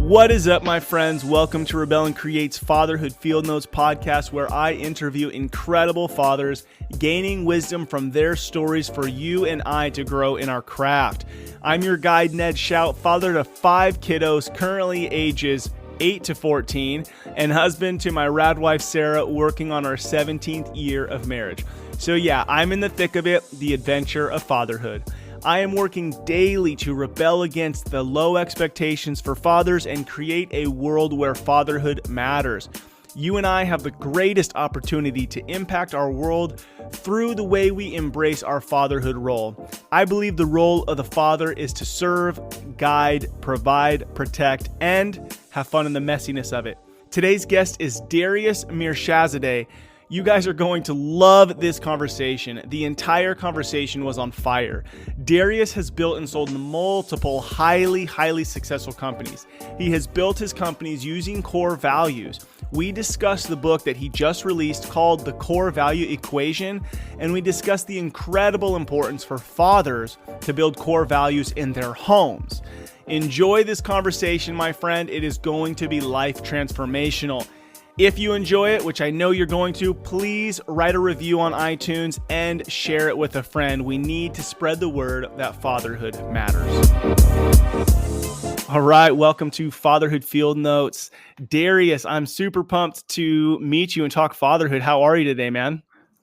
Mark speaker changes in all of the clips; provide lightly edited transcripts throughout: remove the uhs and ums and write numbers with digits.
Speaker 1: What is up, my friends? Welcome to Rebel and Create's Fatherhood Field Notes podcast, where I interview incredible fathers, gaining wisdom from their stories for you and I to grow in our craft. I'm your guide, Ned Shout, father to 5 kiddos, currently ages 8 to 14, and husband to my rad wife, Sarah, working on our 17th year of marriage. So yeah, I'm in the thick of it, the adventure of fatherhood. I am working daily to rebel against the low expectations for fathers and create a world where fatherhood matters. You and I have the greatest opportunity to impact our world through the way we embrace our fatherhood role. I believe the role of the father is to serve, guide, provide, protect, and have fun in the messiness of it. Today's guest is Darius Mirshahzadeh. You guys are going to love this conversation. The entire conversation was on fire. Darius has built and sold multiple highly successful companies. He has built his companies using core values. We discussed the book that he just released called The Core Value Equation, and we discussed the incredible importance for fathers to build core values in their homes. Enjoy this conversation, my friend. It is going to be life transformational. If you enjoy it, which I know you're going to, please write a review on iTunes and share it with a friend. We need to spread the word that fatherhood matters. All right, welcome to Fatherhood Field Notes. Darius, I'm super pumped to meet you and talk fatherhood. How are you today, man?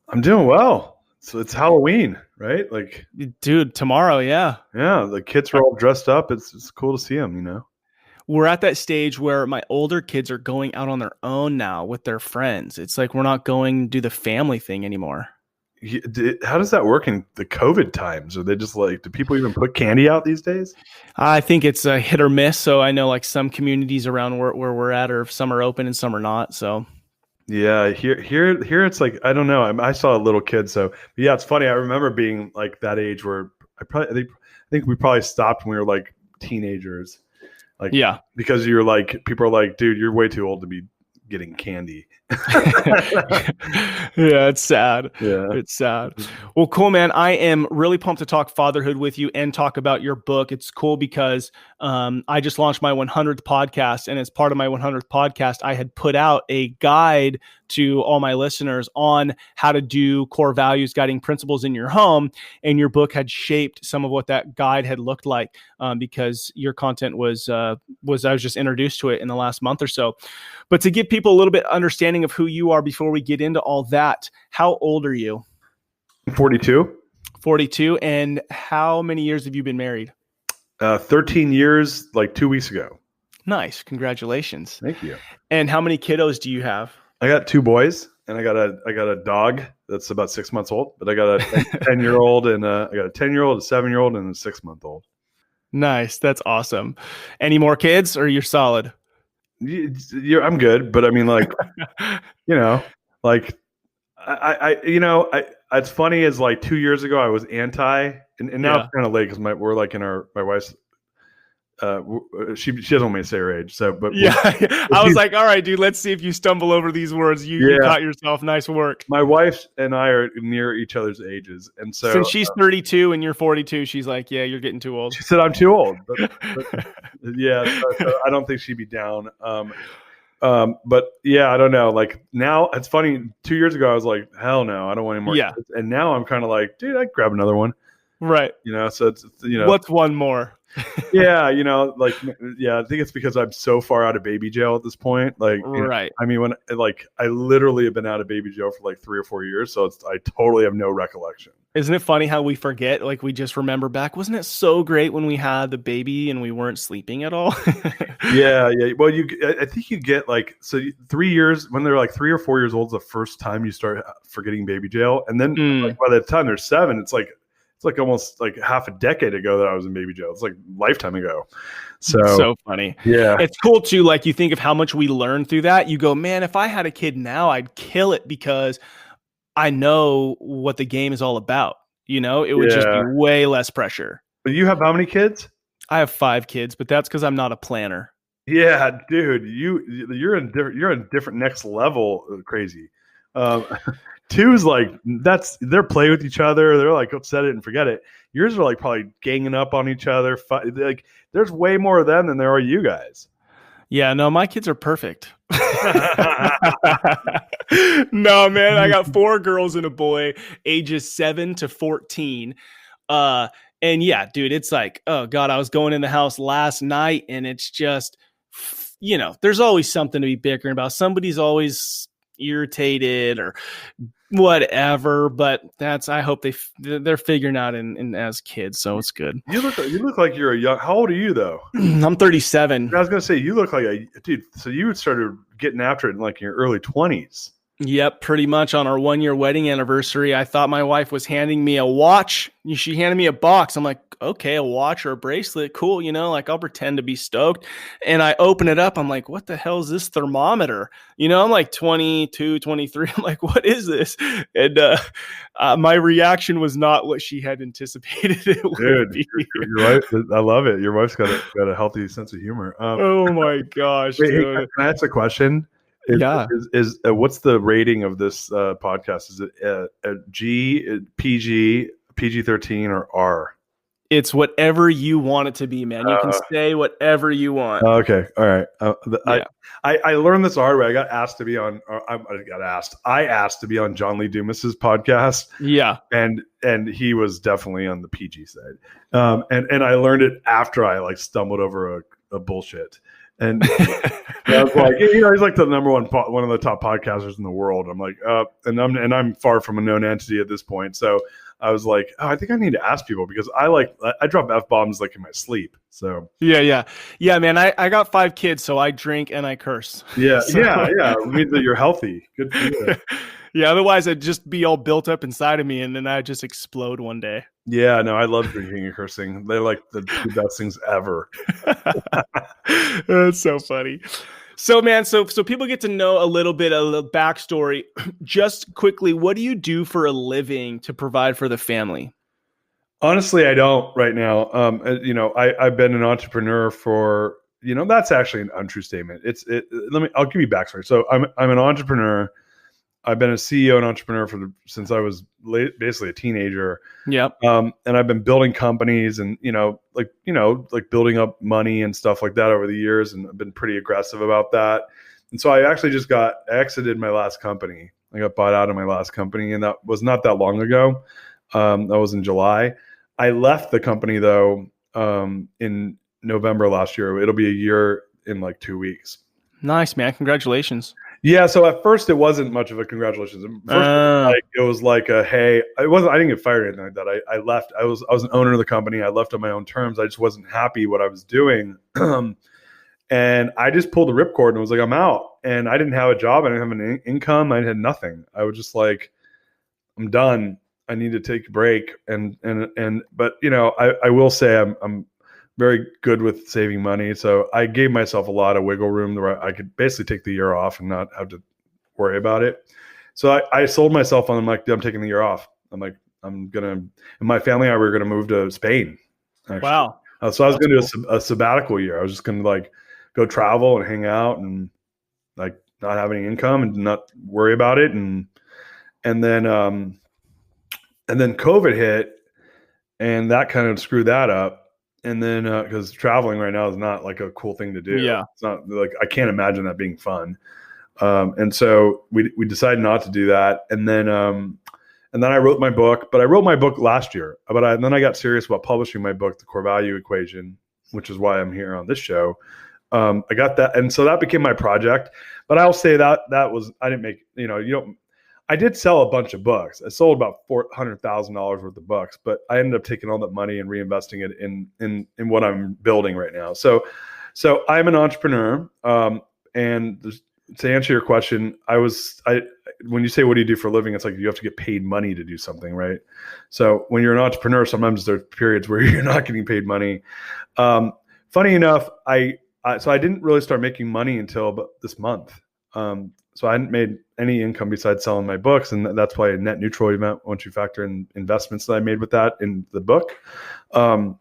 Speaker 2: I'm doing well. So it's Halloween, right? Like,
Speaker 1: dude, tomorrow, yeah.
Speaker 2: Yeah, the kids are all dressed up. It's cool to see them, you know?
Speaker 1: We're at that stage where my older kids are going out on their own now with their friends. It's like we're not going to do the family thing anymore.
Speaker 2: How does that work in the COVID times? Are they just like, do people even put candy out these days?
Speaker 1: I think it's a hit or miss. So I know like some communities around where we're at, or some are open and some are not. So
Speaker 2: yeah, here it's like, I don't know. I saw a little kid. So yeah, it's funny. I remember being like that age where I think we probably stopped when we were like teenagers. Like, yeah, because you're like, people are like, dude, you're way too old to be getting candy.
Speaker 1: Yeah, it's sad.
Speaker 2: Yeah,
Speaker 1: it's sad. Well, cool, man. I am really pumped to talk fatherhood with you and talk about your book. It's cool because I just launched my 100th podcast, and as part of my 100th podcast, I had put out a guide to all my listeners on how to do core values guiding principles in your home. And your book had shaped some of what that guide had looked like because your content was I was just introduced to it in the last month or so. But to give people a little bit understanding of who you are before we get into all that, how old are you?
Speaker 2: 42.
Speaker 1: 42. And how many years have you been married?
Speaker 2: 13 years, like 2 weeks ago.
Speaker 1: Nice. Congratulations.
Speaker 2: Thank you.
Speaker 1: And how many kiddos do you have?
Speaker 2: I got 2 boys, and I got a dog that's about 6 months old, but I got a 10-year-old and I got a 10-year-old, a 7-year-old, and a 6-month-old.
Speaker 1: Nice. That's awesome. Any more kids, or you're solid?
Speaker 2: I'm good, but I mean, like, you know, like it's funny is like 2 years ago I was anti, and now it's kind of late because we're like in my wife's. She doesn't want me to say her age, so but
Speaker 1: yeah, I was like, all right, dude, let's see if you stumble over these words. You caught yourself. Nice work.
Speaker 2: My wife and I are near each other's ages, and so
Speaker 1: since she's 32 and you're 42, she's like, yeah, you're getting too old.
Speaker 2: She said I'm too old, but yeah, so I don't think she'd be down. But yeah, I don't know. Like now, it's funny. 2 years ago, I was like, hell no, I don't want any more.
Speaker 1: Yeah,
Speaker 2: kids. And now I'm kind of like, dude, I'd grab another one.
Speaker 1: Right.
Speaker 2: You know, so it's
Speaker 1: what's one more?
Speaker 2: Yeah, I think it's because I'm so far out of baby jail at this point. Like,
Speaker 1: right.
Speaker 2: I mean, when I literally have been out of baby jail for like 3 or 4 years, so I totally have no recollection.
Speaker 1: Isn't it funny how we forget? Like, we just remember back. Wasn't it so great when we had the baby and we weren't sleeping at all?
Speaker 2: Yeah. Well, I think you get like 3 years when they're like 3 or 4 years old is the first time you start forgetting baby jail, and then like, by the time they're 7, it's like almost like half a decade ago that I was in baby jail. It's like a lifetime ago. So
Speaker 1: funny.
Speaker 2: Yeah.
Speaker 1: It's cool too. Like you think of how much we learned through that. You go, man, if I had a kid now, I'd kill it because I know what the game is all about. You know, it would just be way less pressure.
Speaker 2: But you have how many kids?
Speaker 1: I have 5 kids, but that's because I'm not a planner.
Speaker 2: Yeah, dude, you're in different next level crazy. 2's like they're play with each other. They're like, oh, set it and forget it. Yours are like probably ganging up on each other. Like there's way more of them than there are you guys.
Speaker 1: Yeah, no, my kids are perfect. No, man, I got 4 girls and a boy, ages 7 to 14. Uh, and yeah, dude, it's like, oh God, I was going in the house last night and it's just, there's always something to be bickering about. Somebody's always irritated or whatever, but I hope they're figuring out in as kids. So it's good.
Speaker 2: You look like you're a young, how old are you though?
Speaker 1: I'm 37.
Speaker 2: I was going to say, you look like a dude. So you started getting after it in like your early 20s.
Speaker 1: Yep, pretty much on our 1-year wedding anniversary. I thought my wife was handing me a watch. She handed me a box. I'm like, okay, a watch or a bracelet. Cool. Like I'll pretend to be stoked. And I open it up. I'm like, what the hell is this thermometer? I'm like 22, 23. I'm like, what is this? And my reaction was not what she had anticipated it would be.
Speaker 2: Your wife, I love it. Your wife's got a healthy sense of humor.
Speaker 1: Oh my gosh.
Speaker 2: Wait, hey, can I ask a question? Is what's the rating of this podcast? Is it a G, PG, PG-13, or R?
Speaker 1: It's whatever you want it to be, man. You can say whatever you want.
Speaker 2: Okay, all right. I learned this the hard way. I asked to be on John Lee Dumas's podcast.
Speaker 1: Yeah,
Speaker 2: and he was definitely on the PG side. And I learned it after I stumbled over a bullshit. And I was like, he's like the number one of the top podcasters in the world. I'm like, and I'm far from a known entity at this point. So I was like, I think I need to ask people because I drop F-bombs in my sleep. So
Speaker 1: yeah, man. I got 5 kids, so I drink and I curse.
Speaker 2: Yeah, so. yeah. It means that you're healthy. Good for you.
Speaker 1: Yeah, otherwise I'd just be all built up inside of me and then I'd just explode one day.
Speaker 2: Yeah, no, I love drinking and cursing. They're like the best things ever.
Speaker 1: That's so funny. So, man, so people get to know a little bit of the backstory. Just quickly, what do you do for a living to provide for the family?
Speaker 2: Honestly, I don't right now. I've been an entrepreneur for, that's actually an untrue statement. I'll give you backstory. So I'm an entrepreneur. I've been a CEO and entrepreneur since I was basically a teenager.
Speaker 1: Yep.
Speaker 2: And I've been building companies and, building up money and stuff like that over the years. And I've been pretty aggressive about that. And so I actually just exited my last company. I got bought out of my last company, and that was not that long ago. That was in July. I left the company though, in November last year. It'll be a year in 2 weeks.
Speaker 1: Nice, man. Congratulations.
Speaker 2: Yeah, so at first it wasn't much of a congratulations. First, it was like a hey. I didn't get fired or anything like that. I left. I was an owner of the company. I left on my own terms. I just wasn't happy what I was doing, and I just pulled the ripcord and was like, I'm out. And I didn't have a job. I didn't have an income. I had nothing. I was just like, I'm done. I need to take a break. But I will say I'm very good with saving money. So I gave myself a lot of wiggle room where I could basically take the year off and not have to worry about it. So I sold myself on, I'm like, I'm taking the year off. I'm like, and my family and I were going to move to Spain. Actually.
Speaker 1: Wow.
Speaker 2: So I was going to do a sabbatical year. I was just going to go travel and hang out and not have any income and not worry about it. And then COVID hit and that kind of screwed that up. And then, because traveling right now is not a cool thing to do.
Speaker 1: Yeah.
Speaker 2: It's not I can't imagine that being fun. And so we decided not to do that. And then I wrote my book, but I wrote my book last year, and then I got serious about publishing my book, The Core Value Equation, which is why I'm here on this show. I got that. And so that became my project, but I'll say that was, I didn't make, I did sell a bunch of books. I sold about $400,000 worth of books, but I ended up taking all that money and reinvesting it in what I'm building right now. So I'm an entrepreneur. And to answer your question, when you say, what do you do for a living? It's like, you have to get paid money to do something, right? So when you're an entrepreneur, sometimes there's periods where you're not getting paid money. Funny enough, so I didn't really start making money until about this month. So I hadn't made any income besides selling my books. And that's why a net neutral event, once you factor in investments that I made with that in the book. But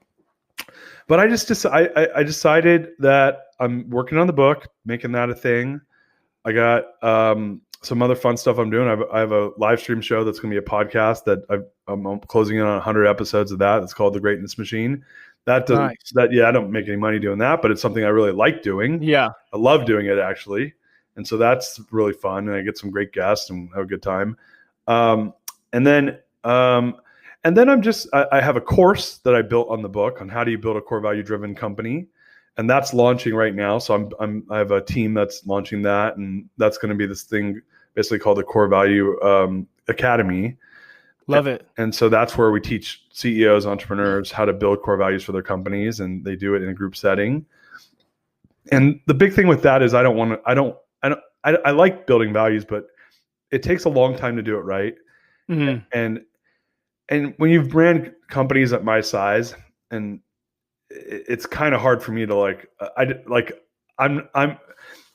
Speaker 2: I decided that I'm working on the book, making that a thing. I got some other fun stuff I'm doing. I have a live stream show that's going to be a podcast that I'm closing in on 100 episodes of that. It's called The Greatness Machine. That doesn't,
Speaker 1: Nice.
Speaker 2: I don't make any money doing that, but it's something I really like doing.
Speaker 1: Yeah.
Speaker 2: I love doing it actually. And so that's really fun. And I get some great guests and have a good time. Um, and then I have a course that I built on the book on how do you build a core value driven company. And that's launching right now. So I have a team that's launching that, and that's going to be this thing basically called the Core Value Academy.
Speaker 1: Love it.
Speaker 2: And so that's where we teach CEOs, entrepreneurs how to build core values for their companies, and they do it in a group setting. And the big thing with that is I like building values, but it takes a long time to do it right.
Speaker 1: Mm-hmm.
Speaker 2: And when you've ran companies at my size, and it's kind of hard for me to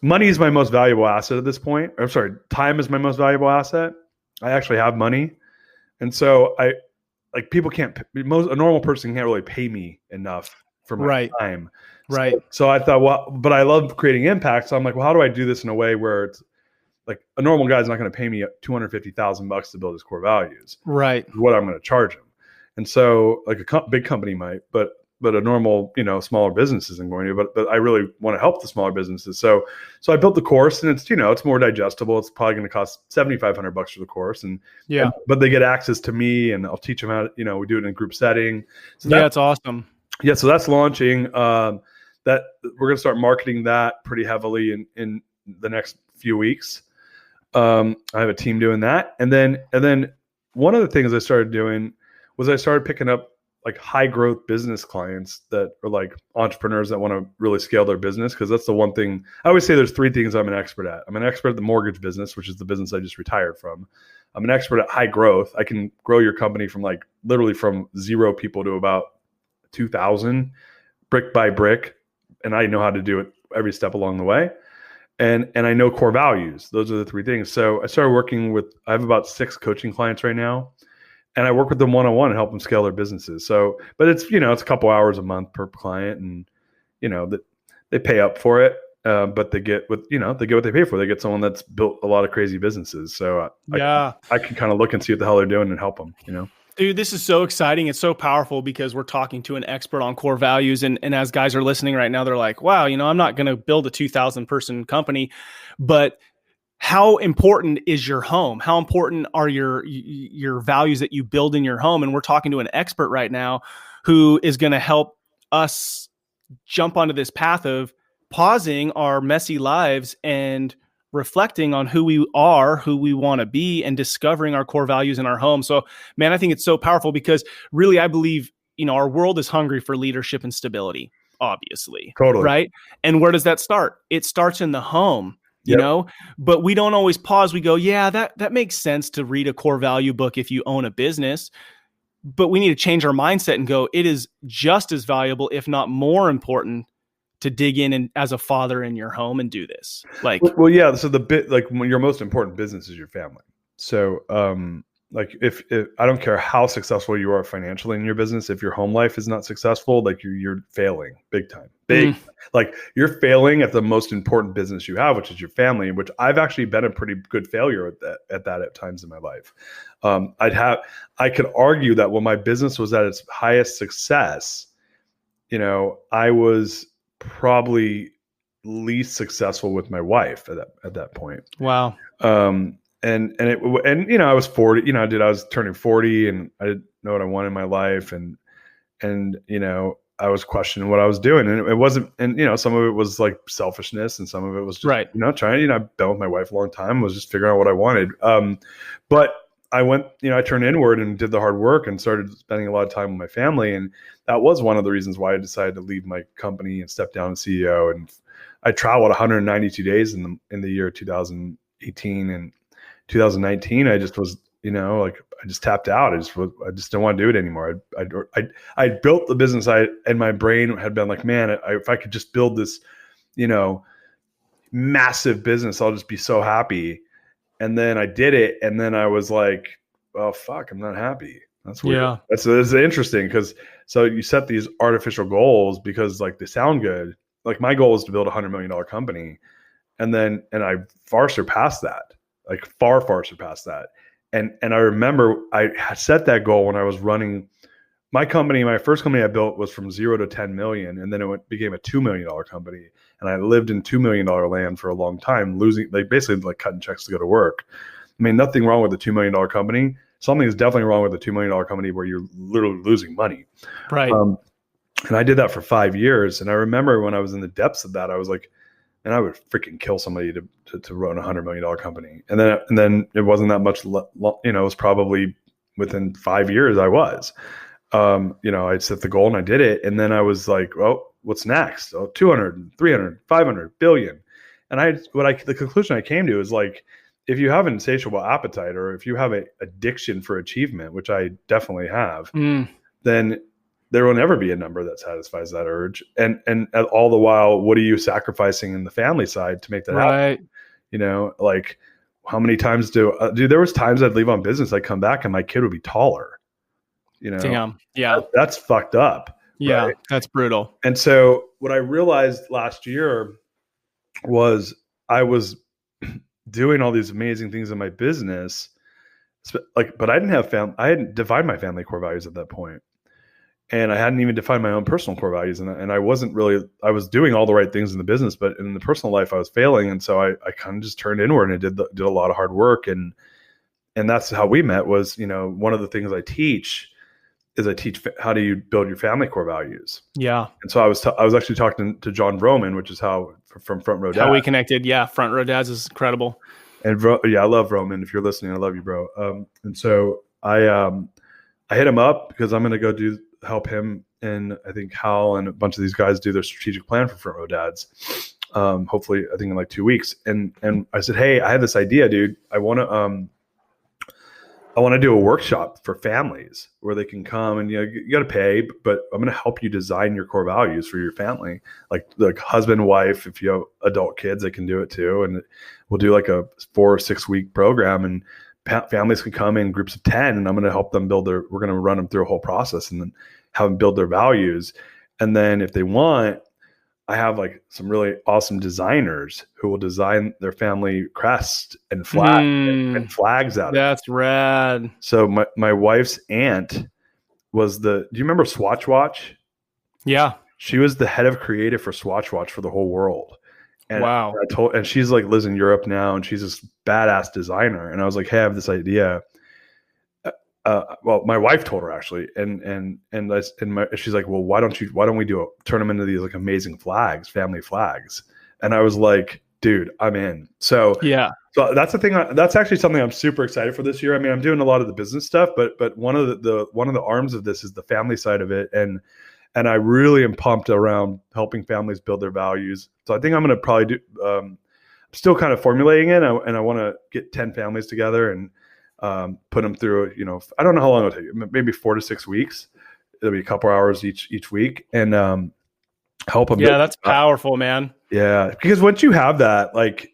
Speaker 2: money is my most valuable asset at this point. I'm sorry, time is my most valuable asset. I actually have money. And so a normal person can't really pay me enough for my time.
Speaker 1: Right.
Speaker 2: So I thought, well, but I love creating impact. So I'm like, well, how do I do this in a way where it's like a normal guy's not going to pay me $250,000 to build his core values.
Speaker 1: Right.
Speaker 2: What I'm going to charge him. And so like big company might, but a normal, smaller business isn't going to, but I really want to help the smaller businesses. So I built the course, and it's, it's more digestible. It's probably going to cost $7,500 for the course. But they get access to me, and I'll teach them how to, we do it in a group setting. So
Speaker 1: that's awesome.
Speaker 2: Yeah. So that's launching, that we're going to start marketing that pretty heavily in the next few weeks. I have a team doing that. And then one of the things I started doing was I started picking up like high growth business clients that are like entrepreneurs that want to really scale their business. Cause that's the one thing I always say, there's three things I'm an expert at. I'm an expert at the mortgage business, which is the business I just retired from. I'm an expert at high growth. I can grow your company from like literally from 0 people to about 2,000 brick by brick. And I know how to do it every step along the way. And I know core values. Those are the three things. So I started I have about 6 coaching clients right now. And I work with them one-on-one and help them scale their businesses. So, but it's, it's a couple hours a month per client, and, that they pay up for it. But they get what they pay for. They get someone that's built a lot of crazy businesses. So I can kind of look and see what the hell they're doing and help them,
Speaker 1: Dude, this is so exciting. It's so powerful because we're talking to an expert on core values. And as guys are listening right now, they're like, wow, I'm not going to build a 2,000 person company, but how important is your home? How important are your values that you build in your home? And we're talking to an expert right now who is going to help us jump onto this path of pausing our messy lives and reflecting on who we are, who we want to be, and discovering our core values in our home. So, man, I think it's so powerful because really, I believe, our world is hungry for leadership and stability, obviously.
Speaker 2: Totally.
Speaker 1: Right. And where does that start? It starts in the home. But we don't always pause. We go, yeah, that makes sense to read a core value book if you own a business, but we need to change our mindset and go, it is just as valuable, if not more important, to dig in and as a father in your home and do this. Like,
Speaker 2: well, yeah. So when your most important business is your family. So, like if I don't care how successful you are financially in your business, if your home life is not successful, like you're failing big time. Like you're failing at the most important business you have, which is your family, which I've actually been a pretty good failure at that at times in my life. I could argue that when my business was at its highest success, I was probably least successful with my wife at that point.
Speaker 1: Wow.
Speaker 2: And I was 40, I was turning 40 and I didn't know what I wanted in my life. And I was questioning what I was doing, and it wasn't, and some of it was like selfishness, and some of it was just, trying, I've been with my wife a long time, was just figuring out what I wanted. But I went, I turned inward and did the hard work and started spending a lot of time with my family. And that was one of the reasons why I decided to leave my company and step down as CEO. And I traveled 192 days in the year 2018, and 2019, I just was, I just tapped out. I just don't want to do it anymore. I built the business. And my brain had been like, man, if I could just build this, massive business, I'll just be so happy. And then I did it. And then I was like, oh, fuck, I'm not happy. That's weird. Yeah. That's interesting. So you set these artificial goals because like they sound good. Like my goal is to build $100 million company. And I far surpassed that. Like far surpassed that. And I remember I had set that goal when I was running my company, my first company I built was from 0 to 10 million. And then became a $2 million company. And I lived in $2 million land for a long time, basically like cutting checks to go to work. I mean, nothing wrong with a $2 million company. Something is definitely wrong with a $2 million company where you're literally losing money.
Speaker 1: Right.
Speaker 2: And I did that for 5 years. And I remember when I was in the depths of that, I was like, and I would freaking kill somebody to run $100 million company. And then it wasn't that much, it was probably within 5 years I was, I set the goal and I did it. And then I was like, well, what's next? 200, 300, 500 billion. And the conclusion I came to is like, if you have an insatiable appetite, or if you have an addiction for achievement, which I definitely have, then there will never be a number that satisfies that urge. And all the while, what are you sacrificing in the family side to make that happen? Like how many times dude, there was times I'd leave on business, I'd come back and my kid would be taller,
Speaker 1: Damn. Yeah.
Speaker 2: That's fucked up.
Speaker 1: Yeah.
Speaker 2: Right?
Speaker 1: That's brutal.
Speaker 2: And so what I realized last year was I was doing all these amazing things in my business, but I didn't have I hadn't defined my family core values at that point. And I hadn't even defined my own personal core values. And I wasn't really, I was doing all the right things in the business, but in the personal life I was failing. And so I kind of just turned inward and did a lot of hard work. And that's how we met was, one of the things I teach is how do you build your family core values. Yeah. And so I was actually talking to John Vroman, which is from Front Row Dads.
Speaker 1: How we connected. Yeah. Front Row Dads is incredible.
Speaker 2: And I love Vroman. If you're listening, I love you, bro. And so I hit him up because I'm going to go help him, and I think Hal and a bunch of these guys do their strategic plan for Front Row Dads. Hopefully, I think in like 2 weeks. And I said, hey, I have this idea, dude. I want to do a workshop for families where they can come and you got to pay, but I'm going to help you design your core values for your family, like husband, wife. If you have adult kids, they can do it too. And we'll do like a 4 or 6 week program, and families can come in groups of 10, and I'm going to help them we're going to run them through a whole process and then have them build their values. And then if they want, I have like some really awesome designers who will design their family crest and flag and flags out.
Speaker 1: That's rad.
Speaker 2: So my wife's aunt was do you remember Swatch Watch?
Speaker 1: Yeah.
Speaker 2: She was the head of creative for Swatch Watch for the whole world. And
Speaker 1: wow.
Speaker 2: And she's like lives in Europe now, and she's this badass designer. And I was like, hey, I have this idea. Well, my wife told her actually, and she's like, well, why don't we turn them into these like amazing flags, family flags? And I was like, dude, I'm in. So yeah, so that's the thing. That's actually something I'm super excited for this year. I mean, I'm doing a lot of the business stuff, but one of the arms of this is the family side of it, and I really am pumped around helping families build their values. So I think I'm going to probably do. I'm still kind of formulating it, and I want to get 10 families together and put them through. I don't know how long it'll take. Maybe 4 to 6 weeks. It'll be a couple hours each week, and help them.
Speaker 1: Yeah, that's powerful, man.
Speaker 2: Yeah, because once you have that, like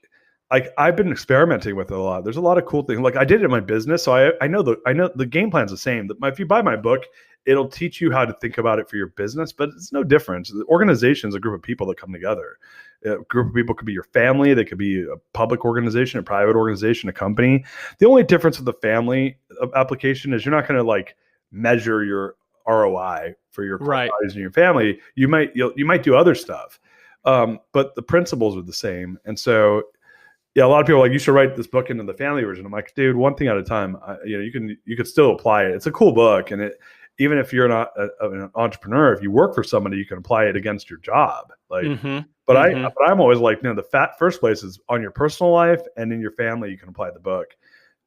Speaker 2: I've been experimenting with it a lot. There's a lot of cool things. Like I did it in my business, so I know the game plan's the same. If you buy my book, it'll teach you how to think about it for your business, but it's no different. The organization is a group of people that come together. A group of people could be your family. They could be a public organization, a private organization, a company. The only difference with the family application is you're not going to like measure your ROI for your values in your family. You might do other stuff, but the principles are the same. And so, yeah, a lot of people are like, you should write this book into the family version. I'm like, dude, one thing at a time. You could still apply it. It's a cool book, and even if you're not an entrepreneur, if you work for somebody, you can apply it against your job. Like, but I'm always like, the first place is on your personal life, and in your family, you can apply the book.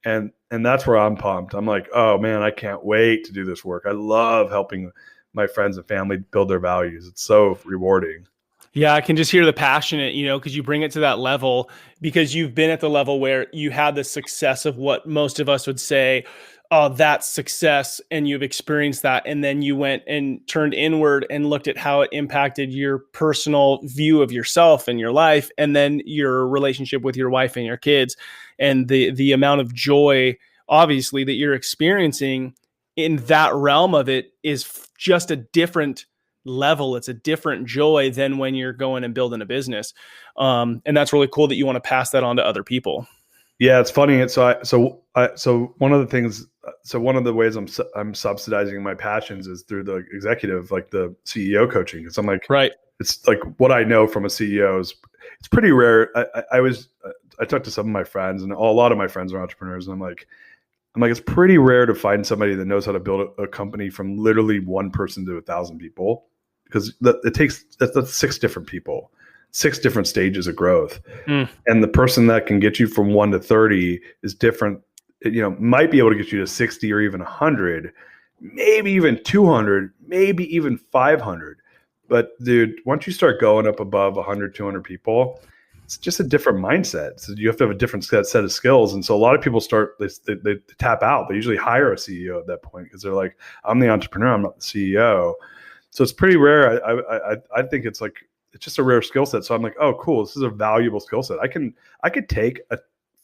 Speaker 2: And that's where I'm pumped. I'm like, oh man, I can't wait to do this work. I love helping my friends and family build their values. It's so rewarding.
Speaker 1: Yeah, I can just hear the passionate, because you bring it to that level, because you've been at the level where you had the success of what most of us would say, oh, that's success, and you've experienced that. And then you went and turned inward and looked at how it impacted your personal view of yourself and your life, and then your relationship with your wife and your kids, and the amount of joy, obviously, that you're experiencing in that realm of it is just a different level. It's a different joy than when you're going and building a business. And that's really cool that you want to pass that on to other people.
Speaker 2: Yeah, it's funny. So one of the things so one of the ways I'm subsidizing my passions is through the executive, like the CEO coaching. Because I'm like,
Speaker 1: Right.
Speaker 2: it's like what I know from a CEO is it's pretty rare. I talked to some of my friends, and a lot of my friends are entrepreneurs, and I'm like, it's pretty rare to find somebody that knows how to build a company from literally one person to 1,000 people, because that's 6 different people, 6 different stages of growth. And the person that can get you from 1 to 30 is different. Might be able to get you to 60 or even 100, maybe even 200, maybe even 500. But dude, once you start going up above 100, 200 people, it's just a different mindset. So you have to have a different set of skills. And so a lot of people they tap out. They usually hire a CEO at that point because they're like, I'm the entrepreneur, I'm not the CEO. So it's pretty rare. I think it's just a rare skill set. So I'm like, oh, cool. This is a valuable skill set. I could take a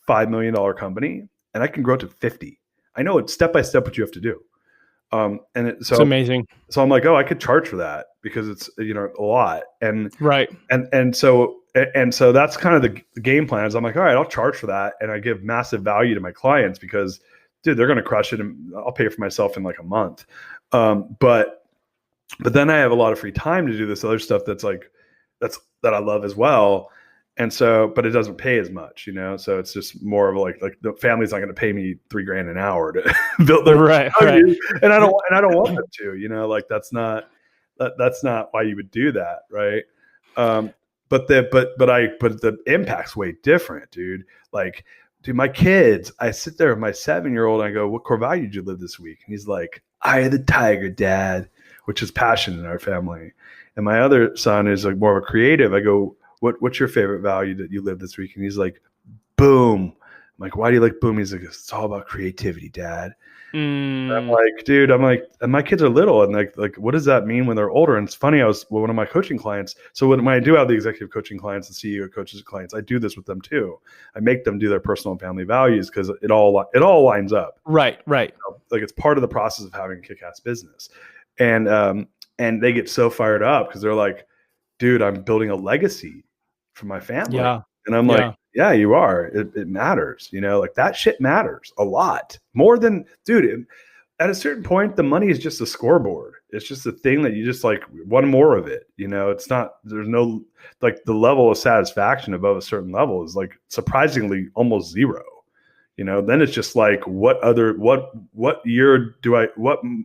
Speaker 2: $5 million company and I can grow it to 50. I know it's step by step what you have to do. It's
Speaker 1: amazing.
Speaker 2: So I'm like, oh, I could charge for that because it's, a lot. And
Speaker 1: right.
Speaker 2: And so that's kind of the game plan is I'm like, all right, I'll charge for that. And I give massive value to my clients because, dude, they're going to crush it and I'll pay for myself in like a month. But then I have a lot of free time to do this other stuff that I love as well. And so, but it doesn't pay as much, so it's just more of like the family's not going to pay me $3,000 an hour to build their value. And I don't want them to, that's not why you would do that. Right. But the impact's way different, dude. Like, dude, my kids, I sit there with my 7-year-old and I go, what core value did you live this week? And he's like, eye of the tiger, Dad, which is passion in our family. And my other son is like more of a creative. I go, what's your favorite value that you lived this week? And he's like, boom. I'm like, why do you like boom? He's like, it's all about creativity, Dad. I'm like, dude, and my kids are little, and like, what does that mean when they're older? And it's funny, I was one of my coaching clients. So when I do have the executive coaching clients and CEO coaches clients, I do this with them too. I make them do their personal and family values because it all lines up.
Speaker 1: Right.
Speaker 2: Like it's part of the process of having a kick-ass business, and they get so fired up because they're like, dude, I'm building a legacy for my family.
Speaker 1: Yeah.
Speaker 2: And I'm like, yeah, you are. It matters, like that shit matters a lot more than, dude, at a certain point, the money is just a scoreboard. It's just a thing that you just like one more of it. It's not, there's no, like the level of satisfaction above a certain level is like surprisingly almost zero. Then it's just like, what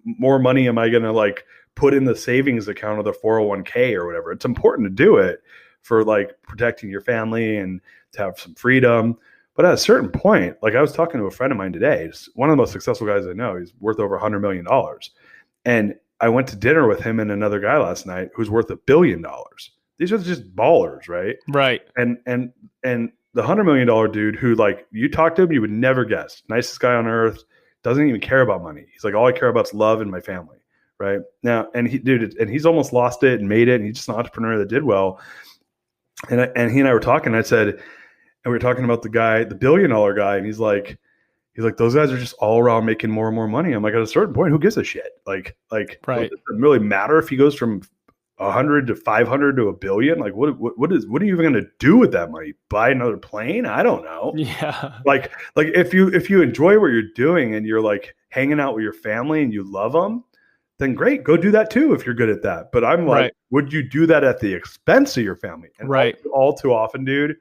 Speaker 2: more money am I going to like put in the savings account of the 401k or whatever? It's important to do it for like protecting your family and to have some freedom. But at a certain point, like I was talking to a friend of mine today, one of the most successful guys I know, he's worth over $100 million. And I went to dinner with him and another guy last night who's worth $1 billion. These are just ballers, right?
Speaker 1: Right.
Speaker 2: And the $100 million dude who, like, you talk to him, you would never guess. Nicest guy on earth, doesn't even care about money. He's like, all I care about is love and my family. Right now. And he's almost lost it and made it. And he's just an entrepreneur that did well. And he and I were talking, and we were talking about the guy, the $1 billion guy. And he's like, those guys are just all around making more and more money. I'm like, at a certain point, who gives a shit? Like,
Speaker 1: right.
Speaker 2: It doesn't really matter if he goes from 100 to 500 to $1 billion. Like, what are you even going to do with that money? Buy another plane? I don't know.
Speaker 1: Yeah.
Speaker 2: Like if you enjoy what you're doing and you're like hanging out with your family and you love them, then great, go do that too if you're good at that. But I'm like, would you do that at the expense of your family? And all too often, dude,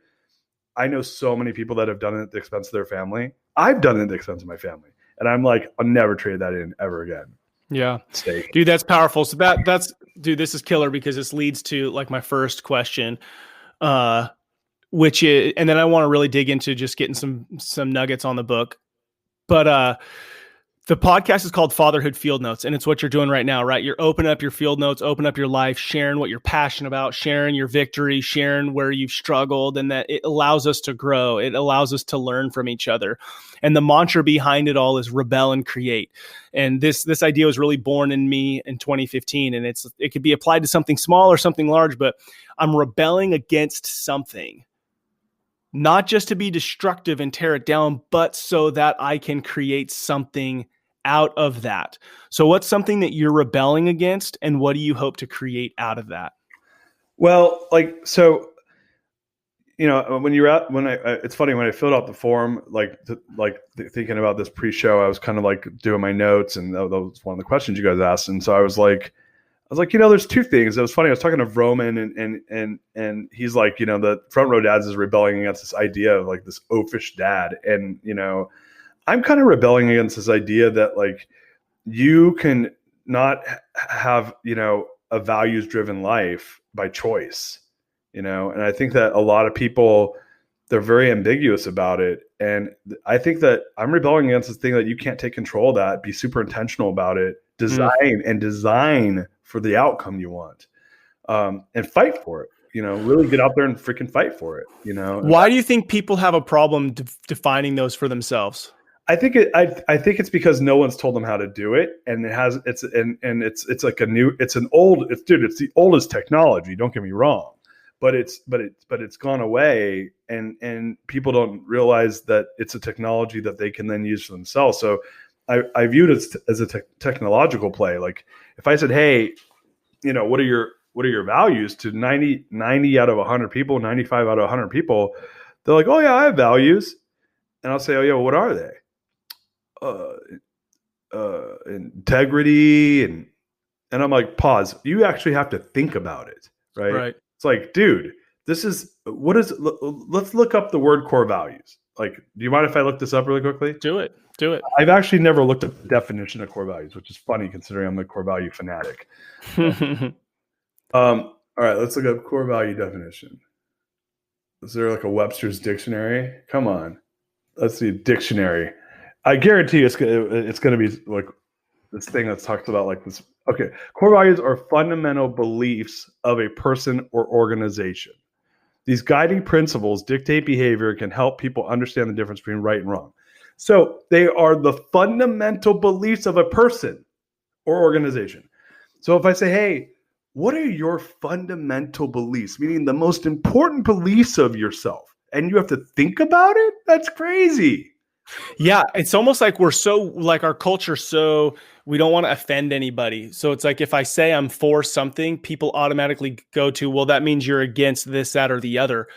Speaker 2: I know so many people that have done it at the expense of their family. I've done it at the expense of my family. And I'm like, I'll never trade that in ever again.
Speaker 1: Yeah.
Speaker 2: Steak.
Speaker 1: Dude, that's powerful. So dude, this is killer because this leads to like my first question, which is, and then I want to really dig into just getting some nuggets on the book. But the podcast is called Fatherhood Field Notes, and it's what you're doing right now, right? You're opening up your field notes, open up your life, sharing what you're passionate about, sharing your victory, sharing where you've struggled, and that it allows us to grow. It allows us to learn from each other. And the mantra behind it all is rebel and create. And this idea was really born in me in 2015, and it could be applied to something small or something large, but I'm rebelling against something. Not just to be destructive and tear it down, but so that I can create something out of that. So what's something that you're rebelling against, and what do you hope to create out of that?
Speaker 2: Well, like, so it's funny when I filled out the form, thinking about this pre-show, I was kind of like doing my notes, and that was one of the questions you guys asked. And so I was like, there's two things. It was funny. I was talking to Roman, and he's like, the front row dads is rebelling against this idea of like this oafish dad. And, I'm kind of rebelling against this idea that like you can not have, a values driven life by choice, and I think that a lot of people, they're very ambiguous about it. And I think that I'm rebelling against this thing that you can't take control of that, be super intentional about it, design for the outcome you want, and fight for it, really get out there and freaking fight for it,
Speaker 1: Why do you think people have a problem defining those for themselves?
Speaker 2: I think it's because no one's told them how to do it, and it's the oldest technology. Don't get me wrong, but it's gone away, and people don't realize that it's a technology that they can then use for themselves. So I viewed it as a technological play. Like if I said, hey, what are your values to 90 out of 100 people, 95 out of 100 people, they're like, oh yeah, I have values. And I'll say, oh yeah, what are they? Integrity, and I'm like, pause. You actually have to think about it, right? It's like, dude, let's look up the word core values. Like, do you mind if I look this up really quickly?
Speaker 1: Do it.
Speaker 2: I've actually never looked up the definition of core values, which is funny considering I'm a core value fanatic. All right, let's look up core value definition. Is there like a Webster's dictionary? Come on, let's see, dictionary. I guarantee you it's going to be like this thing that's talked about like this. Okay. Core values are fundamental beliefs of a person or organization. These guiding principles dictate behavior and can help people understand the difference between right and wrong. So they are the fundamental beliefs of a person or organization. So if I say, hey, what are your fundamental beliefs? Meaning the most important beliefs of yourself, and you have to think about it? That's crazy.
Speaker 1: Yeah, it's almost like we're so like our culture, so we don't want to offend anybody. So it's like if I say I'm for something, people automatically go to, well, that means you're against this, that, or the other.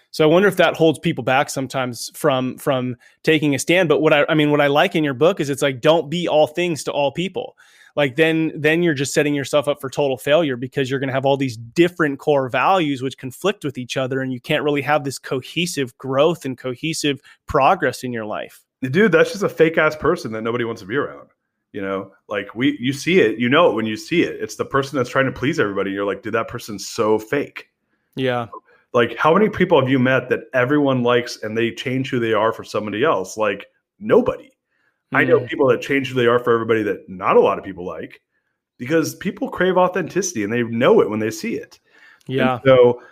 Speaker 1: So I wonder if that holds people back sometimes from taking a stand. But what I like in your book is it's like, don't be all things to all people. Like then you're just setting yourself up for total failure, because you're going to have all these different core values which conflict with each other, and you can't really have this cohesive growth and cohesive progress in your life.
Speaker 2: Dude, that's just a fake ass person that nobody wants to be around. Like you see it, when you see it. It's the person that's trying to please everybody. You're like, dude, that person's so fake.
Speaker 1: Yeah.
Speaker 2: Like, how many people have you met that everyone likes and they change who they are for somebody else? Like, nobody. I know people that change who they are for everybody that not a lot of people like, because people crave authenticity and they know it when they see it.
Speaker 1: Yeah.
Speaker 2: And so,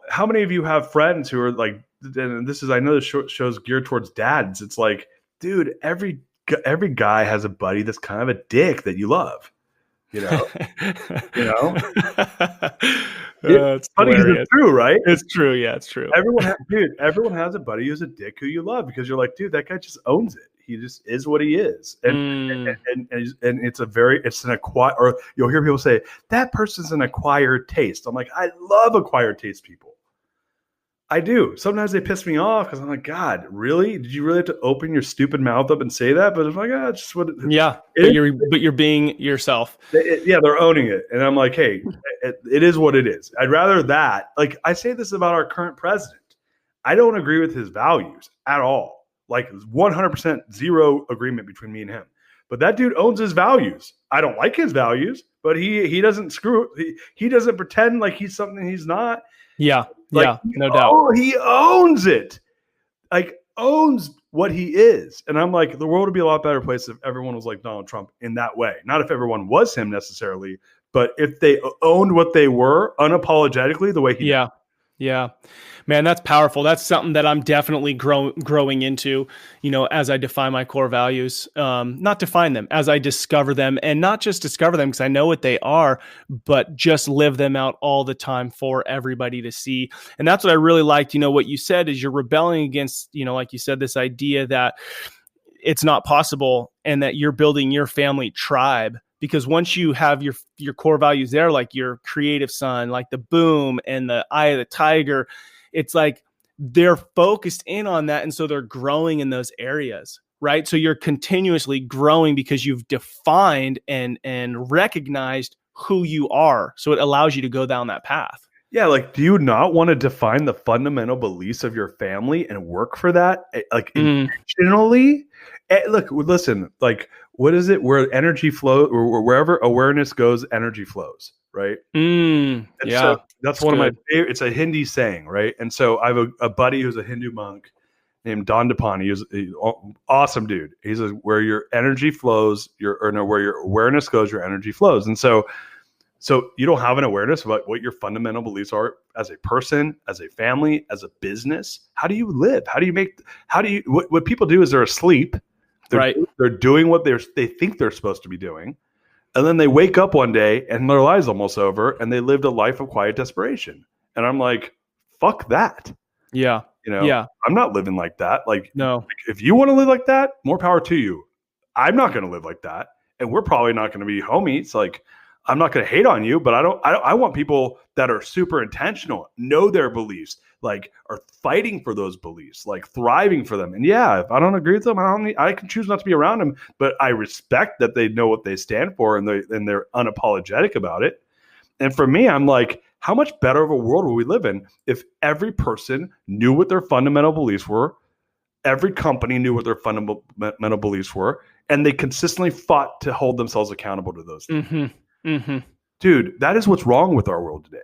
Speaker 2: how many of you have friends who are like, and I know this show's geared towards dads. It's like, dude, every guy has a buddy that's kind of a dick that you love. It's funny because it's true, right?
Speaker 1: It's true. Yeah, it's true.
Speaker 2: Everyone has a buddy who's a dick who you love, because you're like, dude, that guy just owns it. He just is what he is. And it's an acquired, or you'll hear people say that person's an acquired taste. I'm like, I love acquired taste people. I do. Sometimes they piss me off because I'm like, God, really? Did you really have to open your stupid mouth up and say that? But it's like, it's just what.
Speaker 1: But you're being yourself.
Speaker 2: They're owning it, and I'm like, hey, it is what it is. I'd rather that. Like, I say this about our current president. I don't agree with his values at all. Like 100% zero agreement between me and him. But that dude owns his values. I don't like his values, but he doesn't he doesn't pretend like he's something he's not.
Speaker 1: Yeah.
Speaker 2: Like,
Speaker 1: yeah, no doubt.
Speaker 2: Oh, he owns it. Like, owns what he is. And I'm like, the world would be a lot better place if everyone was like Donald Trump in that way. Not if everyone was him necessarily, but if they owned what they were unapologetically the way he did.
Speaker 1: Yeah. Man, that's powerful. That's something that I'm definitely growing into, as I define my core values, not define them, as I discover them, and not just discover them because I know what they are, but just live them out all the time for everybody to see. And that's what I really liked. What you said is you're rebelling against, like you said, this idea that it's not possible and that you're building your family tribe. Because once you have your core values there, like your creative son, like the boom and the eye of the tiger, it's like they're focused in on that. And so they're growing in those areas, right? So you're continuously growing because you've defined and recognized who you are. So it allows you to go down that path.
Speaker 2: Yeah, like, do you not want to define the fundamental beliefs of your family and work for that, like, intentionally? Look, listen, like, what is it? Where energy flows, or wherever awareness goes, energy flows, right? And so that's one of my favorite. It's a Hindi saying, right? And so I have a buddy who's a Hindu monk named Don Depani. He's an awesome dude. He says, where your energy flows, where your awareness goes, your energy flows. And so you don't have an awareness about what your fundamental beliefs are as a person, as a family, as a business. How do you live? What people do is they're asleep. They're doing what they think they're supposed to be doing. And then they wake up one day and their life's almost over and they lived a life of quiet desperation. And I'm like, fuck that.
Speaker 1: Yeah.
Speaker 2: I'm not living like that. Like,
Speaker 1: no,
Speaker 2: if you want to live like that, more power to you. I'm not going to live like that. And we're probably not going to be homies. Like, I'm not going to hate on you, but I want people that are super intentional, know their beliefs, like are fighting for those beliefs, like thriving for them. And yeah, if I don't agree with them, I can choose not to be around them, but I respect that they know what they stand for and they're unapologetic about it. And for me, I'm like, how much better of a world would we live in if every person knew what their fundamental beliefs were, every company knew what their fundamental beliefs were, and they consistently fought to hold themselves accountable to those things. Dude, that is what's wrong with our world today,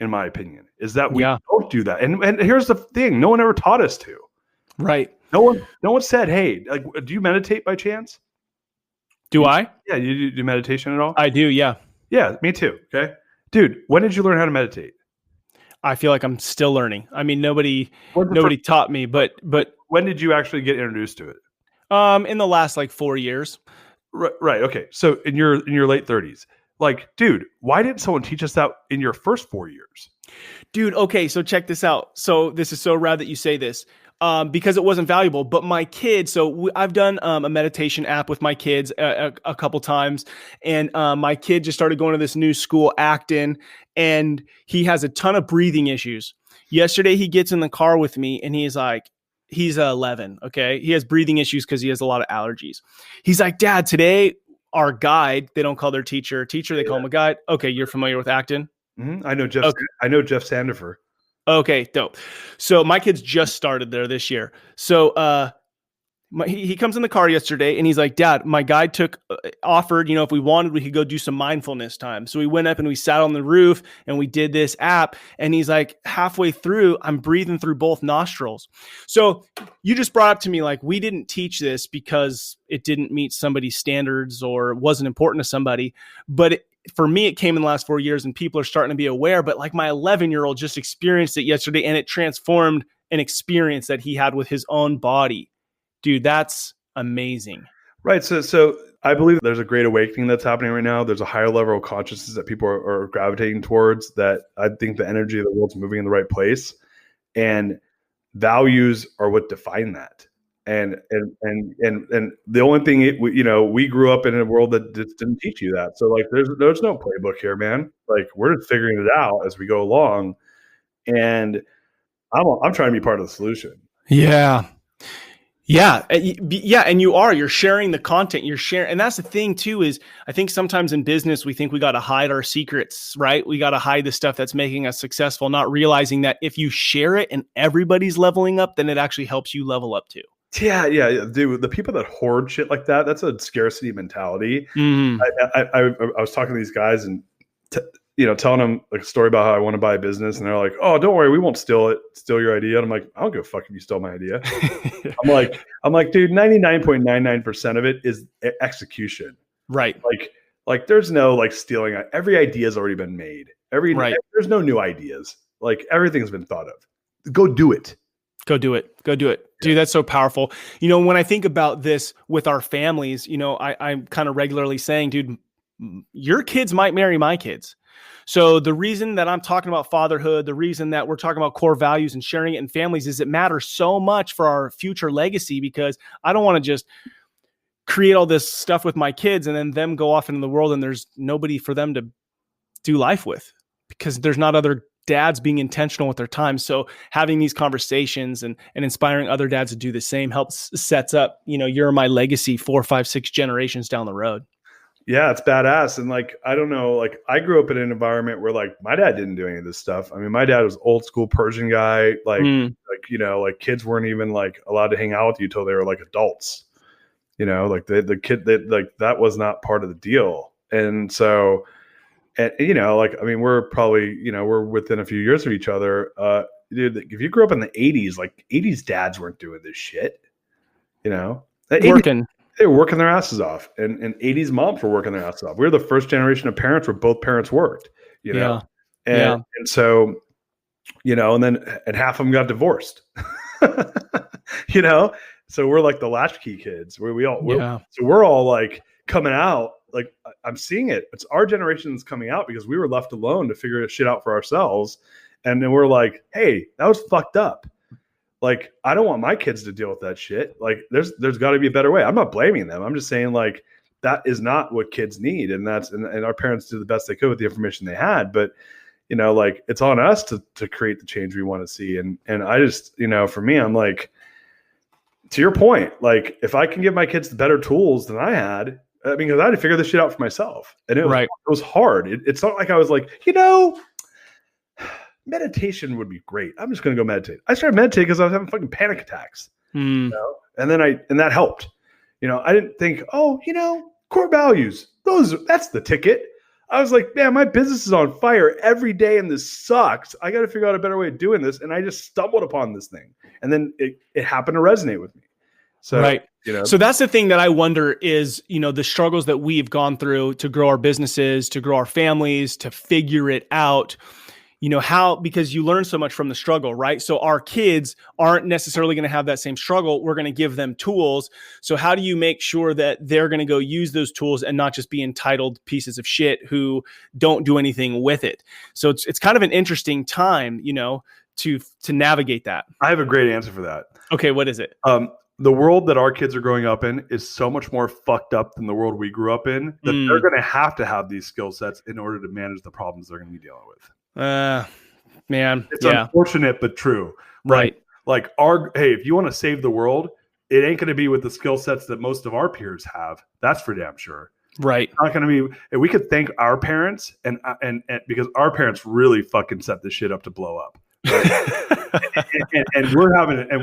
Speaker 2: in my opinion, is that we don't do that. And here's the thing: no one ever taught us to.
Speaker 1: Right.
Speaker 2: No one said, "Hey, like, do you meditate by chance?"
Speaker 1: Do I?
Speaker 2: Yeah, you do meditation at all?
Speaker 1: I do. Yeah.
Speaker 2: Yeah, me too. Okay, dude, when did you learn how to meditate?
Speaker 1: I feel like I'm still learning. I mean, nobody taught me, but
Speaker 2: when did you actually get introduced to it?
Speaker 1: In the last 4 years.
Speaker 2: Right. Okay. So in your late 30s. Like, dude, why didn't someone teach us that in your first 4 years?
Speaker 1: Dude, okay, so check this out. So this is so rad that you say this, because it wasn't valuable. But my kids, I've done a meditation app with my kids a couple times, and my kid just started going to this new school, Acton, and he has a ton of breathing issues. Yesterday, he gets in the car with me, and he's like, he's 11, okay? He has breathing issues because he has a lot of allergies. He's like, Dad, today, our guide, they don't call their teacher, they call him a guide. Okay, you're familiar with Acton?
Speaker 2: Mm-hmm. I know Jeff. Okay. I know Jeff Sandifer.
Speaker 1: Okay, dope. So my kids just started there this year. So he comes in the car yesterday and he's like, Dad, my guide offered, if we wanted, we could go do some mindfulness time. So we went up and we sat on the roof and we did this app. And he's like, halfway through, I'm breathing through both nostrils. So you just brought up to me, like, we didn't teach this because it didn't meet somebody's standards or wasn't important to somebody. But for me, it came in the last 4 years and people are starting to be aware. But like my 11-year-old just experienced it yesterday and it transformed an experience that he had with his own body. Dude, that's amazing.
Speaker 2: Right. So I believe there's a great awakening that's happening right now. There's a higher level of consciousness that people are gravitating towards, that I think the energy of the world's moving in the right place. And values are what define that. And the only thing, we grew up in a world that didn't teach you that. So like, there's no playbook here, man. Like, we're just figuring it out as we go along. And I'm trying to be part of the solution.
Speaker 1: Yeah. Yeah. And you're sharing the content you're sharing. And that's the thing too, is I think sometimes in business, we think we got to hide our secrets, right? We got to hide the stuff that's making us successful, not realizing that if you share it and everybody's leveling up, then it actually helps you level up too.
Speaker 2: Yeah. Dude, the people that hoard shit like that, that's a scarcity mentality.
Speaker 1: Mm-hmm.
Speaker 2: I was talking to these guys and, telling them like a story about how I want to buy a business. And they're like, oh, don't worry, we won't steal your idea. And I'm like, I don't give a fuck if you stole my idea. I'm like, dude, 99.99% of it is execution.
Speaker 1: Right.
Speaker 2: Like there's no like stealing. Every idea has already been made. There's no new ideas. Like, everything's been thought of. Go do it.
Speaker 1: Go do it. Dude, that's so powerful. When I think about this with our families, I'm kind of regularly saying, dude, your kids might marry my kids. So the reason that I'm talking about fatherhood, the reason that we're talking about core values and sharing it in families is it matters so much for our future legacy, because I don't want to just create all this stuff with my kids and then them go off into the world and there's nobody for them to do life with, because there's not other dads being intentional with their time. So having these conversations and inspiring other dads to do the same sets up, you're my legacy 4, 5, 6 generations down the road.
Speaker 2: Yeah, it's badass. And like, I don't know, like I grew up in an environment where like my dad didn't do any of this stuff. I mean, my dad was old school Persian guy. Like kids weren't even like allowed to hang out with you till they were like adults, like the kid that was not part of the deal. And so, like, I mean, we're probably, we're within a few years of each other. Dude, if you grew up in the 80s, like 80s dads weren't doing this shit,
Speaker 1: Working.
Speaker 2: They were working their asses off, and 80s moms were working their asses off. We were the first generation of parents where both parents worked, And so, and half of them got divorced, so we're like the latchkey kids where we're all like coming out. Like I'm seeing it. It's our generation that's coming out because we were left alone to figure this shit out for ourselves. And then we're like, hey, that was fucked up. Like, I don't want my kids to deal with that shit. Like there's got to be a better way. I'm not blaming them. I'm just saying like, that is not what kids need. And and our parents did the best they could with the information they had. But, like it's on us to create the change we want to see. And I just, for me, I'm like, to your point, like if I can give my kids the better tools than I had, because I had to figure this shit out for myself. And it was hard. It's not like I was like, meditation would be great. I'm just going to go meditate. I started meditating because I was having fucking panic attacks. And then that helped. I didn't think, core values, that's the ticket. I was like, man, my business is on fire every day and this sucks. I got to figure out a better way of doing this. And I just stumbled upon this thing. And then it happened to resonate with me. So, So that's the thing that I wonder is, the struggles that we've gone through to grow our businesses, to grow our families, to figure it out, because you learn so much from the struggle, right? So our kids aren't necessarily going to have that same struggle. We're going to give them tools. So how do you make sure that they're going to go use those tools and not just be entitled pieces of shit who don't do anything with it? So it's kind of an interesting time, to navigate that. I have a great answer for that.
Speaker 1: Okay. What is it?
Speaker 2: The world that our kids are growing up in is so much more fucked up than the world we grew up in that they're going to have these skill sets in order to manage the problems they're going to be dealing with.
Speaker 1: Man,
Speaker 2: it's unfortunate, but true.
Speaker 1: Right.
Speaker 2: Like if you want to save the world, it ain't going to be with the skill sets that most of our peers have. That's for damn sure.
Speaker 1: Right.
Speaker 2: It's not going to be, and we could thank our parents and because our parents really fucking set this shit up to blow up. Right? and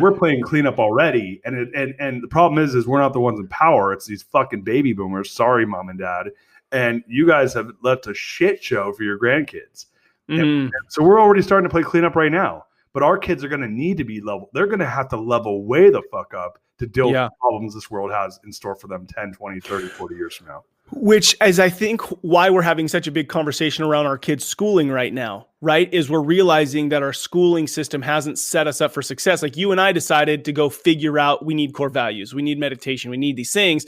Speaker 2: we're playing cleanup already. And the problem is we're not the ones in power. It's these fucking baby boomers. Sorry, mom and dad. And you guys have left a shit show for your grandkids. And so we're already starting to play cleanup right now. But our kids are going to need to be level. They're going to have to level way the fuck up to deal with the problems this world has in store for them 10, 20, 30, 40 years from now.
Speaker 1: Which is, I think, why we're having such a big conversation around our kids' schooling right now, right? Is we're realizing that our schooling system hasn't set us up for success. Like you and I decided to go figure out we need core values, we need meditation, we need these things.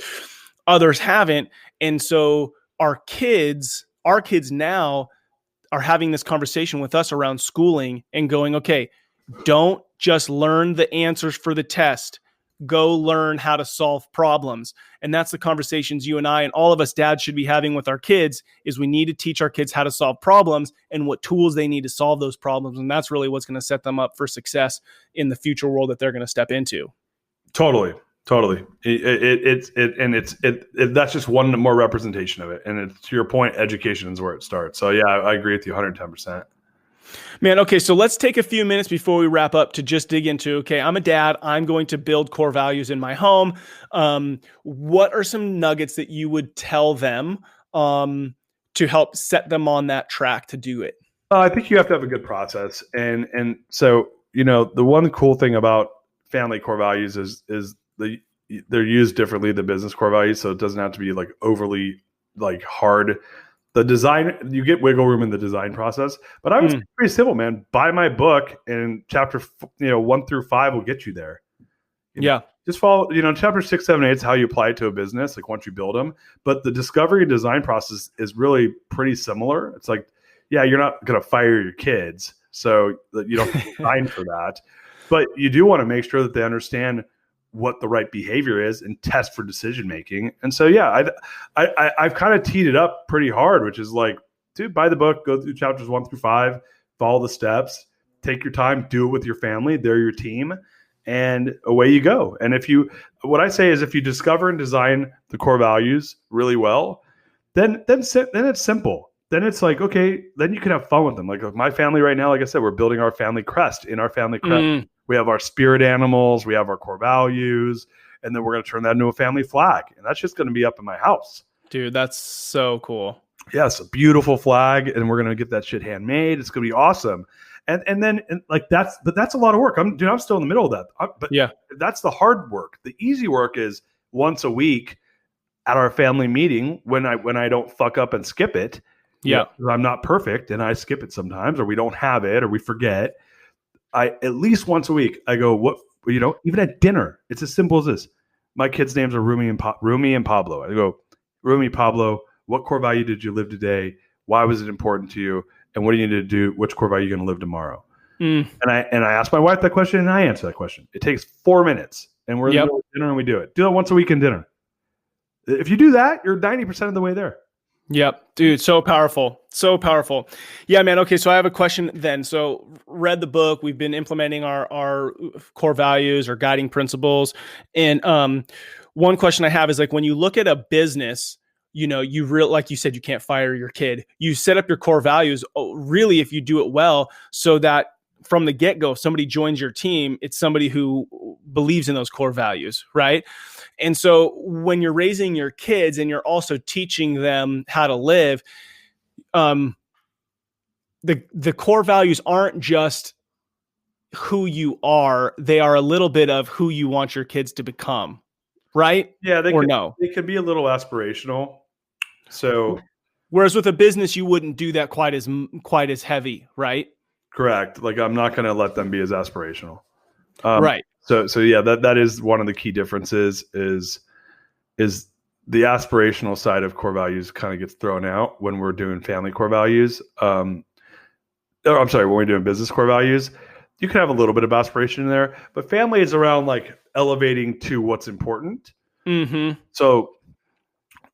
Speaker 1: Others haven't. And so our kids now are having this conversation with us around schooling and going, okay, don't just learn the answers for the test. Go learn how to solve problems. And that's the conversations you and I and all of us dads should be having with our kids is we need to teach our kids how to solve problems and what tools they need to solve those problems. And that's really what's going to set them up for success in the future world that they're going to step into.
Speaker 2: Totally. That's just one more representation of it. And it's, to your point, education is where it starts. So yeah, I agree with you 110%.
Speaker 1: Man, okay, so let's take a few minutes before we wrap up to just dig into, okay, I'm a dad. I'm going to build core values in my home. What are some nuggets that you would tell them to help set them on that track to do it?
Speaker 2: I think you have to have a good process. And so, the one cool thing about family core values is they're used differently than business core values. So it doesn't have to be like overly like hard. The design, you get wiggle room in the design process, but I was pretty simple, man. Buy my book and chapter 1 through 5 will get you there. Just follow, chapter 6, 7, 8 is how you apply it to a business. Like once you build them, but the discovery and design process is really pretty similar. It's like, you're not going to fire your kids. So that you don't design for that, but you do want to make sure that they understand what the right behavior is and test for decision making. And so, I've kind of teed it up pretty hard, which is like, dude, buy the book, go through chapters 1 through 5, follow the steps, take your time, do it with your family. They're your team, and away you go. And what I say is, if you discover and design the core values really well, then it's simple. Then it's like, okay, then you can have fun with them. Like my family right now, like I said, we're building our family crest. In our family crest, we have our spirit animals, we have our core values, and then we're going to turn that into a family flag. And that's just going to be up in my house.
Speaker 1: Dude, that's so cool.
Speaker 2: Yes, a beautiful flag, and we're going to get that shit handmade. It's going to be awesome. And then that's a lot of work. I'm still in the middle of that. But yeah, that's the hard work. The easy work is once a week at our family meeting when I don't fuck up and skip it. Yeah, I'm not perfect and I skip it sometimes, or we don't have it, or we forget. At least once a week I go, what, even at dinner, it's as simple as this. My kids' names are Rumi and Pablo. I go, Rumi, Pablo, what core value did you live today? Why was it important to you? And what do you need to do? Which core value are you going to live tomorrow? And I ask my wife that question, and I answer that question. It takes 4 minutes, and we're in the middle of dinner, and we do it. Do that once a week in dinner. If you do that, you're 90% of the way there.
Speaker 1: Yep. Dude, so powerful. So powerful. Yeah, man. Okay. So I have a question then. So read the book. We've been implementing our core values or guiding principles. And one question I have is, like, when you look at a business, like you said, you can't fire your kid. You set up your core values, really, if you do it well, so that from the get-go, if somebody joins your team, it's somebody who believes in those core values, right? And so when you're raising your kids and you're also teaching them how to live, the core values aren't just who you are. They are a little bit of who you want your kids to become, right?
Speaker 2: Yeah, they could be a little aspirational. So
Speaker 1: whereas with a business, you wouldn't do that quite as heavy, right?
Speaker 2: Correct. Like, I'm not going to let them be as aspirational.
Speaker 1: Right.
Speaker 2: So yeah, that is one of the key differences is the aspirational side of core values kind of gets thrown out when we're doing family core values. When we're doing business core values, you can have a little bit of aspiration in there, but family is around like elevating to what's important.
Speaker 1: Mm-hmm.
Speaker 2: So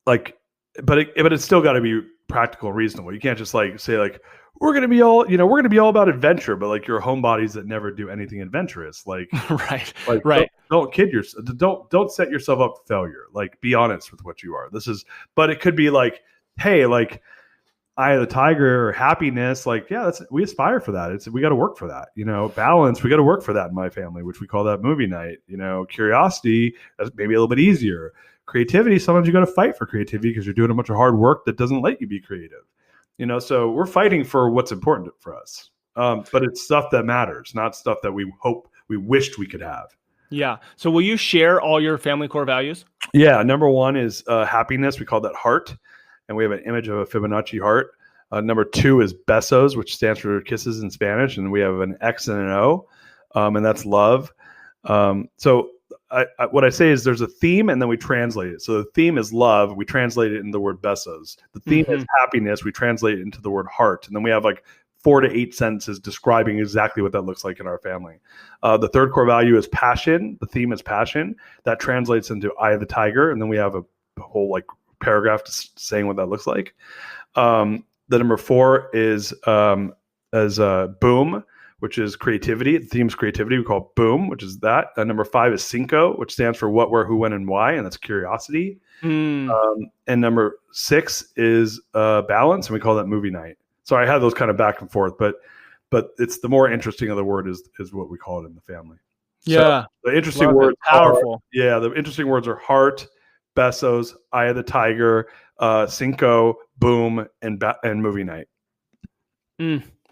Speaker 2: like, but it's still got to be practical and reasonable. You can't just like say like, we're going to be all about adventure, but like you're homebodies that never do anything adventurous. Like, right. Don't kid yourself. Don't set yourself up for failure. Like, be honest with what you are. But it could be like, hey, like eye of the tiger or happiness. Like, yeah, we aspire for that. We got to work for that. Balance. We got to work for that in my family, which we call that movie night. Curiosity, that's maybe a little bit easier. Creativity, sometimes you got to fight for creativity because you're doing a bunch of hard work that doesn't let you be creative. So we're fighting for what's important for us. But it's stuff that matters, not stuff that we wished we could have.
Speaker 1: Yeah. So will you share all your family core values?
Speaker 2: Yeah. Number one is happiness. We call that heart. And we have an image of a Fibonacci heart. Number two is besos, which stands for kisses in Spanish. And we have an X and an O, and that's love. So what I say is there's a theme and then we translate it. So the theme is love. We translate it into the word besos. The theme is happiness. We translate it into the word heart. And then we have like 4 to 8 sentences describing exactly what that looks like in our family. The third core value is passion. The theme is passion. That translates into eye of the tiger. And then we have a whole like paragraph saying what that looks like. The number 4 is boom, which is creativity. The theme is creativity. We call it boom, which is that. Number 5 is cinco, which stands for what, where, who, when, and why, and that's curiosity. And number 6 is balance, and we call that movie night. So I had those kind of back and forth, but it's the more interesting of the word is what we call it in the family.
Speaker 1: Yeah.
Speaker 2: So the interesting words powerful. The interesting words are heart, besos, eye of the tiger, cinco, boom, and movie night.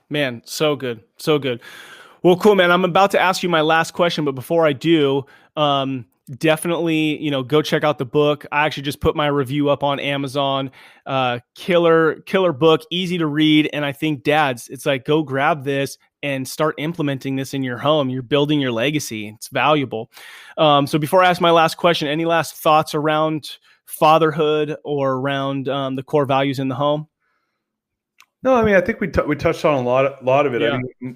Speaker 1: Man, so good. So good. Well, cool, man. I'm about to ask you my last question, but before I do, definitely, go check out the book. I actually just put my review up on Amazon. Killer book, easy to read. And I think dads, it's like, go grab this and start implementing this in your home. You're building your legacy. It's valuable. So before I ask my last question, any last thoughts around fatherhood or around the core values in the home?
Speaker 2: No, I mean, I think we touched on a lot of it. Yeah. I mean,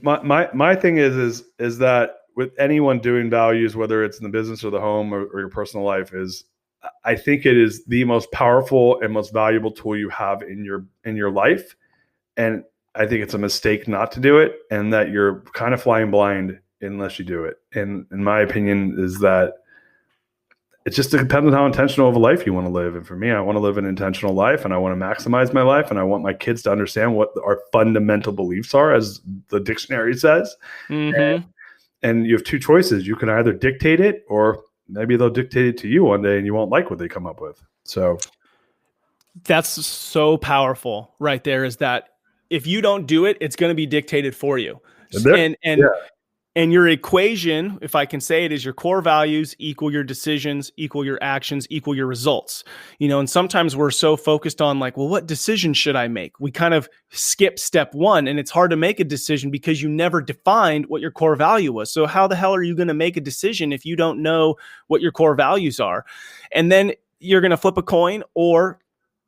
Speaker 2: my thing is that with anyone doing values, whether it's in the business or the home or your personal life, I think it is the most powerful and most valuable tool you have in your life. And I think it's a mistake not to do it, and that you're kind of flying blind unless you do it. And in my opinion is that it just depends on how intentional of a life you want to live. And for me, I want to live an intentional life, and I want to maximize my life, and I want my kids to understand what our fundamental beliefs are, as the dictionary says.
Speaker 1: Mm-hmm.
Speaker 2: And you have two choices. You can either dictate it, or maybe they'll dictate it to you one day and you won't like what they come up with. So
Speaker 1: that's so powerful right there, is that if you don't do it, it's going to be dictated for you. And your equation, if I can say it, is your core values equal your decisions, equal your actions, equal your results. And sometimes we're so focused on like, well, what decision should I make? We kind of skip step one, and it's hard to make a decision because you never defined what your core value was. So how the hell are you going to make a decision if you don't know what your core values are? And then you're going to flip a coin, or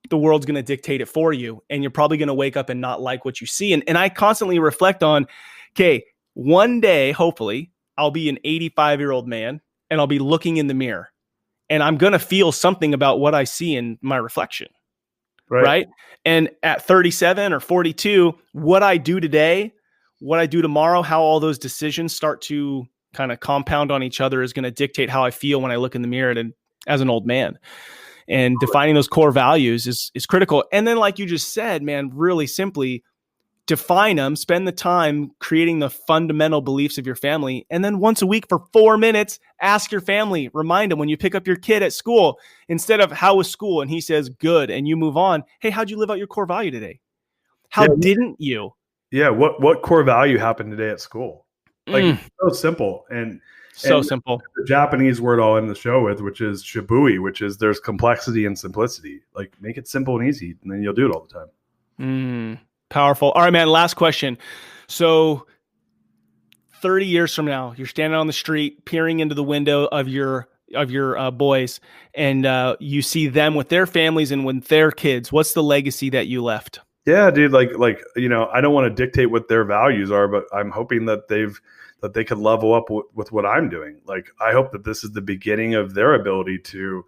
Speaker 1: the world's going to dictate it for you. And you're probably going to wake up and not like what you see. And I constantly reflect on, okay, one day, hopefully, I'll be an 85-year-old man, and I'll be looking in the mirror, and I'm going to feel something about what I see in my reflection. Right? And at 37 or 42, what I do today, what I do tomorrow, how all those decisions start to kind of compound on each other is going to dictate how I feel when I look in the mirror as an old man. And defining those core values is critical. And then, like you just said, man, really simply, define them, spend the time creating the fundamental beliefs of your family. And then once a week for 4 minutes, ask your family, remind them when you pick up your kid at school, instead of how was school? And he says, good. And you move on. Hey, how'd you live out your core value today? How didn't you?
Speaker 2: Yeah. What core value happened today at school? Like so simple. And
Speaker 1: simple.
Speaker 2: The Japanese word I'll end the show with, which is shibui, which is there's complexity and simplicity. Like make it simple and easy, and then you'll do it all the time.
Speaker 1: Powerful. All right, man. Last question. So 30 years from now, you're standing on the street, peering into the window of your boys, and you see them with their families and with their kids. What's the legacy that you left?
Speaker 2: Yeah, dude. Like I don't want to dictate what their values are, but I'm hoping that they could level up with what I'm doing. Like I hope that this is the beginning of their ability to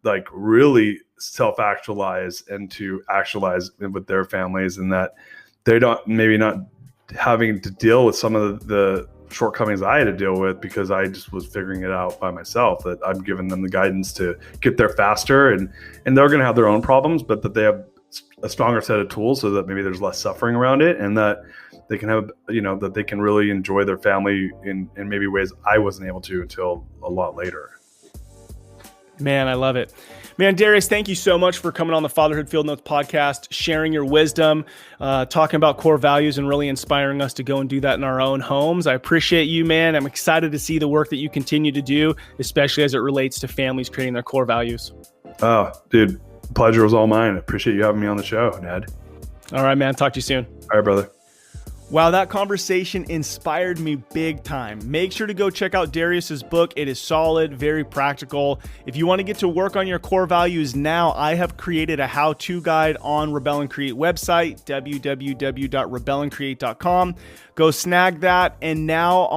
Speaker 2: like really self-actualize and to actualize with their families, and that they don't, maybe not having to deal with some of the shortcomings I had to deal with because I just was figuring it out by myself, that I'm giving them the guidance to get there faster, and they're going to have their own problems, but that they have a stronger set of tools so that maybe there's less suffering around it, and that they can have, that they can really enjoy their family in maybe ways I wasn't able to until a lot later.
Speaker 1: Man, I love it. Man, Darius, thank you so much for coming on the Fatherhood Field Notes podcast, sharing your wisdom, talking about core values, and really inspiring us to go and do that in our own homes. I appreciate you, man. I'm excited to see the work that you continue to do, especially as it relates to families creating their core values.
Speaker 2: Oh, dude, the pleasure was all mine. I appreciate you having me on the show, Ned.
Speaker 1: All right, man. Talk to you soon.
Speaker 2: All right, brother.
Speaker 1: Wow, that conversation inspired me big time. Make sure to go check out Darius's book. It is solid, very practical. If you want to get to work on your core values now, I have created a how-to guide on Rebel and Create website, www.rebelandcreate.com. Go snag that. And now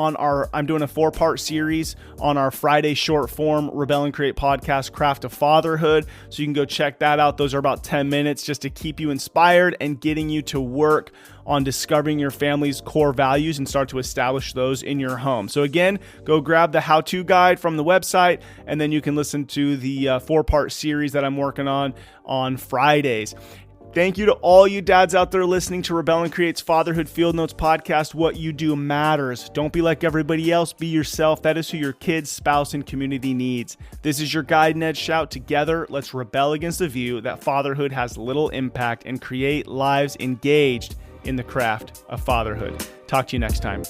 Speaker 1: I'm doing a 4-part series on our Friday short form Rebel and Create podcast, Craft of Fatherhood. So you can go check that out. Those are about 10 minutes just to keep you inspired and getting you to work on discovering your family's core values and start to establish those in your home. So again, go grab the how-to guide from the website, and then you can listen to the 4-part series that I'm working on Fridays. Thank you to all you dads out there listening to Rebel and Create's Fatherhood Field Notes podcast. What you do matters. Don't be like everybody else. Be yourself. That is who your kids, spouse, and community needs. This is your guide, Ned Shout. Together, let's rebel against the view that fatherhood has little impact and create lives engaged in the craft of fatherhood. Talk to you next time.